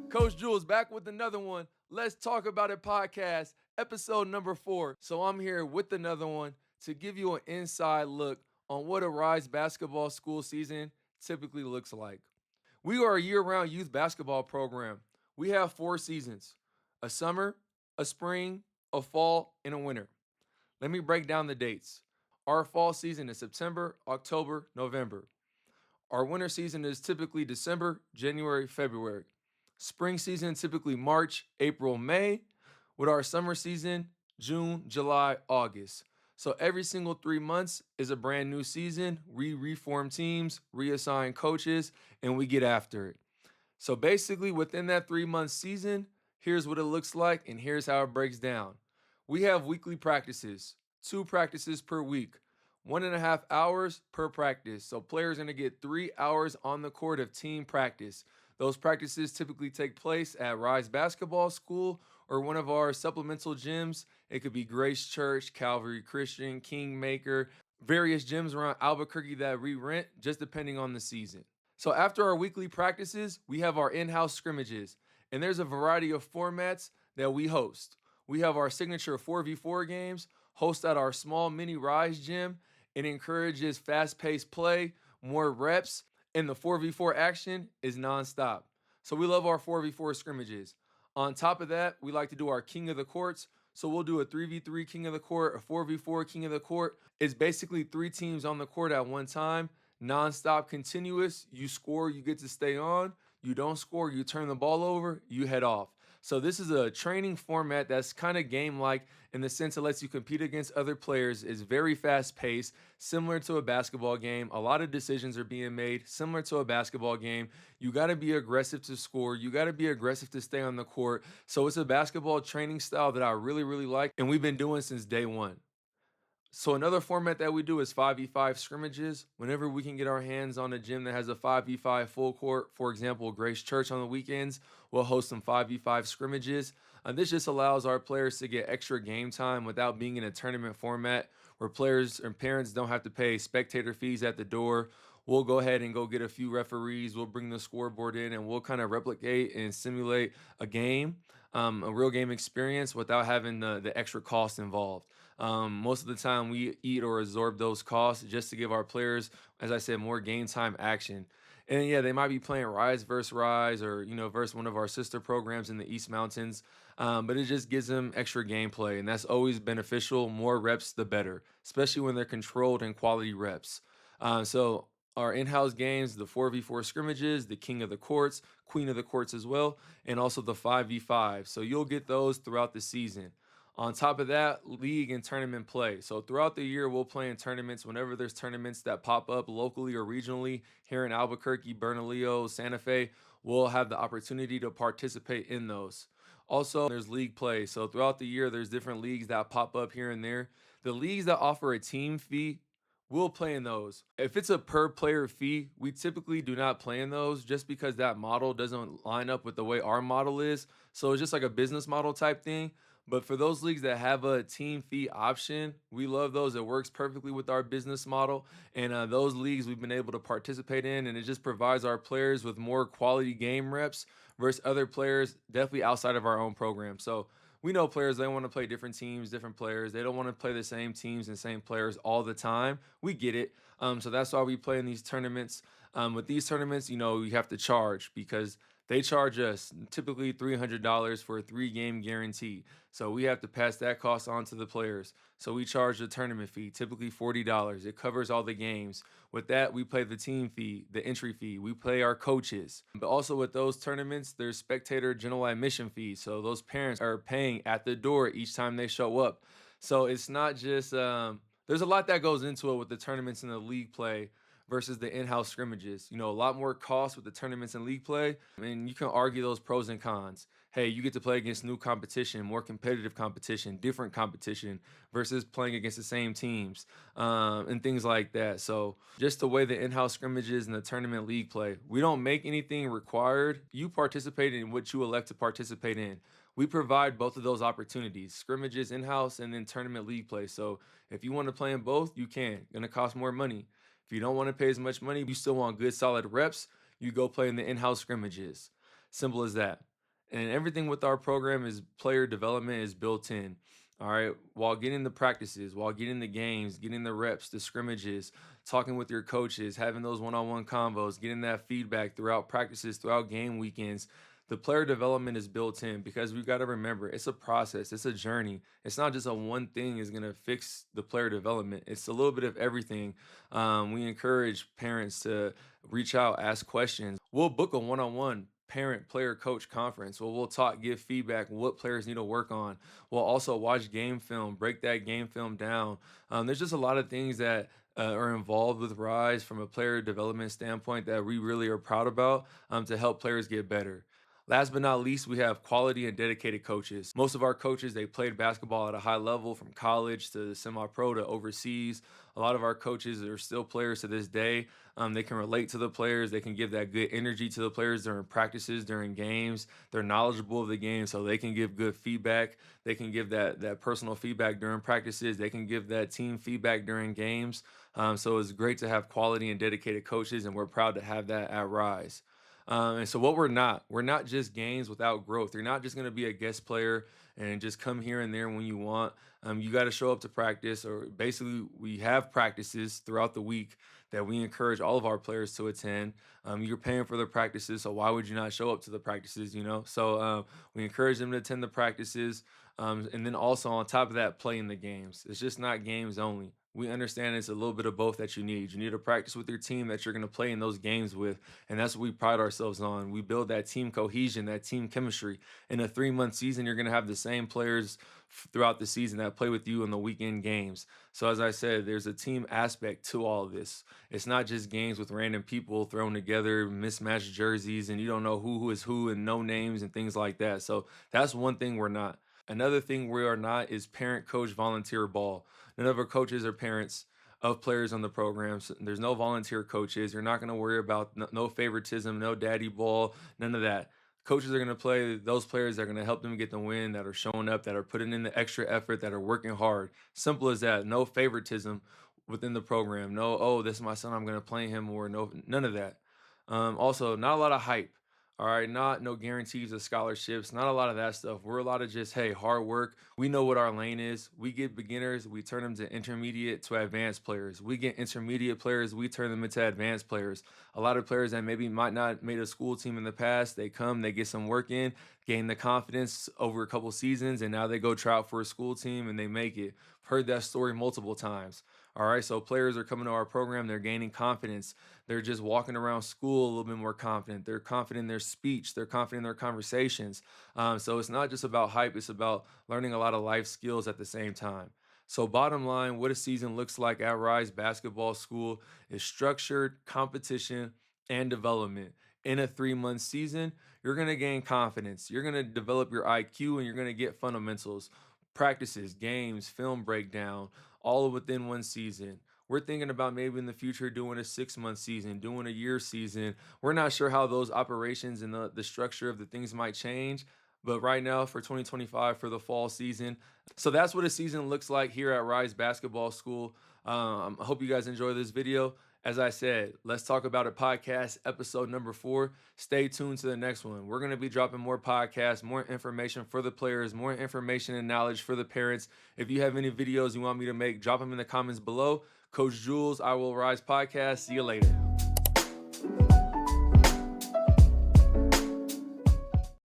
Coach Jules back with another one. Let's Talk About It podcast, episode number 4. So I'm here with another one to give you an inside look on what a Rise basketball school season typically looks like. We are a year-round youth basketball program. We have 4 seasons: a summer, a spring, a fall, and a winter. Let me break down the dates. Our fall season is September, October, November. Our winter season is typically December, January, February. Spring season typically March, April, May, with our summer season June, July, August. So every single 3 months is a brand new season. We reform teams, reassign coaches, and we get after it. So basically, within that 3 month season, here's what it looks like, and here's how it breaks down. We have weekly practices, 2 practices per week, 1.5 hours per practice. So players are going to get 3 hours on the court of team practice. Those practices typically take place at Rise Basketball School or one of our supplemental gyms. It could be Grace Church, Calvary Christian, Kingmaker, various gyms around Albuquerque that we rent, just depending on the season. So after our weekly practices, we have our in-house scrimmages, and there's a variety of formats that we host. We have our signature 4v4 games, host at our small mini Rise gym. It encourages fast-paced play, more reps, and the 4v4 action is nonstop. So we love our 4v4 scrimmages. On top of that, we like to do our King of the Courts. So we'll do a 3v3 King of the Court, a 4v4 King of the Court. It's basically 3 teams on the court at one time, nonstop, continuous. You score, you get to stay on. You don't score, you turn the ball over, you head off. So this is a training format that's kind of game-like in the sense it lets you compete against other players. It's very fast-paced, similar to a basketball game. A lot of decisions are being made, similar to a basketball game. You got to be aggressive to score. You got to be aggressive to stay on the court. So it's a basketball training style that I really, really like, and we've been doing since day one. So another format that we do is 5v5 scrimmages. Whenever we can get our hands on a gym that has a 5v5 full court, for example, Grace Church on the weekends, we'll host some 5v5 scrimmages. This just allows our players to get extra game time without being in a tournament format where players and parents don't have to pay spectator fees at the door. We'll go ahead and go get a few referees. We'll bring the scoreboard in and we'll kind of replicate and simulate a game, a real game experience without having the extra cost involved. Most of the time, we eat or absorb those costs just to give our players, as I said, more game time action. And yeah, they might be playing Rise versus Rise or, versus one of our sister programs in the East Mountains. But it just gives them extra gameplay, and that's always beneficial. More reps, the better, especially when they're controlled and quality reps. So our in-house games, the 4v4 scrimmages, the King of the Courts, Queen of the Courts as well, and also the 5v5. So you'll get those throughout the season. On top of that, league and tournament play. So throughout the year, we'll play in tournaments whenever there's tournaments that pop up locally or regionally here in Albuquerque, Bernalillo, Santa Fe. We'll have the opportunity to participate in those. Also, there's league play. So throughout the year, there's different leagues that pop up here and there. The leagues that offer a team fee, we'll play in those. If it's a per player fee, we typically do not play in those just because that model doesn't line up with the way our model is. So it's just like a business model type thing. But for those leagues that have a team fee option, we love those. It works perfectly with our business model. And those leagues we've been able to participate in, and it just provides our players with more quality game reps versus other players, definitely outside of our own program. So we know players, they want to play different teams, different players. They don't want to play the same teams and same players all the time. We get it. So that's why we play in these tournaments. With these tournaments, you have to charge because they charge us typically $300 for a 3-game guarantee. So we have to pass that cost on to the players. So we charge the tournament fee, typically $40. It covers all the games. With that, we pay the team fee, the entry fee. We pay our coaches. But also with those tournaments, there's spectator general admission fees. So those parents are paying at the door each time they show up. So it's not just, there's a lot that goes into it with the tournaments and the league play versus the in-house scrimmages. A lot more cost with the tournaments and league play. And you can argue those pros and cons. Hey, you get to play against new competition, more competitive competition, different competition versus playing against the same teams, and things like that. So just the way the in-house scrimmages and the tournament league play, we don't make anything required. You participate in what you elect to participate in. We provide both of those opportunities, scrimmages in-house and then tournament league play. So if you want to play in both, you can. Gonna cost more money. If you don't want to pay as much money, you still want good solid reps, You go play in the in-house scrimmages. Simple as that. And everything with our program is player development is built in. All right. While getting the practices, while getting the games, getting the reps, the scrimmages, talking with your coaches, having those one-on-one combos, getting that feedback throughout practices, throughout game weekends. The player development is built in because we've got to remember it's a process, it's a journey. It's not just a one thing is going to fix the player development. It's a little bit of everything. We encourage parents to reach out, ask questions. We'll book a one-on-one parent player coach conference where we'll talk, give feedback, what players need to work on. We'll also watch game film, break that game film down. There's just a lot of things that are involved with Rise from a player development standpoint that we really are proud about to help players get better. Last but not least, we have quality and dedicated coaches. Most of our coaches, they played basketball at a high level from college to semi-pro to overseas. A lot of our coaches are still players to this day. They can relate to the players. They can give that good energy to the players during practices, during games. They're knowledgeable of the game, so they can give good feedback. They can give that personal feedback during practices. They can give that team feedback during games. So it's great to have quality and dedicated coaches, and we're proud to have that at Rise. And so what we're not just games without growth. You're not just going to be a guest player and just come here and there when you want. You got to show up to practice, or basically we have practices throughout the week that we encourage all of our players to attend. You're paying for the practices, so why would you not show up to the practices? So we encourage them to attend the practices, and then also on top of that, play in the games. It's just not games only. We understand it's a little bit of both that you need. You need to practice with your team that you're going to play in those games with. And that's what we pride ourselves on. We build that team cohesion, that team chemistry. In a 3-month season, you're going to have the same players throughout the season that play with you in the weekend games. So, as I said, there's a team aspect to all of this. It's not just games with random people thrown together, mismatched jerseys, and you don't know who is who and no names and things like that. So, that's one thing we're not. Another thing we are not is parent coach volunteer ball. None of our coaches are parents of players on the program. So there's no volunteer coaches. You're not going to worry about no favoritism, no daddy ball, none of that. Coaches are going to play those players that are going to help them get the win, that are showing up, that are putting in the extra effort, that are working hard. Simple as that. No favoritism within the program. No, oh, this is my son, I'm going to play him more. No, none of that. Also, not a lot of hype. All right, not no guarantees of scholarships, not a lot of that stuff. We're a lot of just, hey, hard work. We know what our lane is. We get beginners, we turn them to intermediate to advanced players. We get intermediate players, we turn them into advanced players. A lot of players that maybe might not made a school team in the past, they come, they get some work in, gain the confidence over a couple seasons, and now they go try out for a school team and they make it. Heard that story multiple times. All right, so players are coming to our program, they're gaining confidence. They're just walking around school a little bit more confident. They're confident in their speech. They're confident in their conversations. So it's not just about hype, it's about learning a lot of life skills at the same time. So, bottom line, what a season looks like at Rise Basketball School is structured competition and development. In a 3-month season, you're going to gain confidence. You're going to develop your IQ and you're going to get fundamentals, practices, games, film breakdown, all within one season. We're thinking about maybe in the future doing a 6-month season, doing a year season. We're not sure how those operations and the structure of the things might change. But right now, for 2025, for the fall season. So that's what a season looks like here at Rise Basketball School. I hope you guys enjoy this video. As I said, let's talk about it podcast, episode number 4. Stay tuned to the next one. We're going to be dropping more podcasts, more information for the players, more information and knowledge for the parents. If you have any videos you want me to make, drop them in the comments below. Coach Jules, I Will Rise podcast. See you later.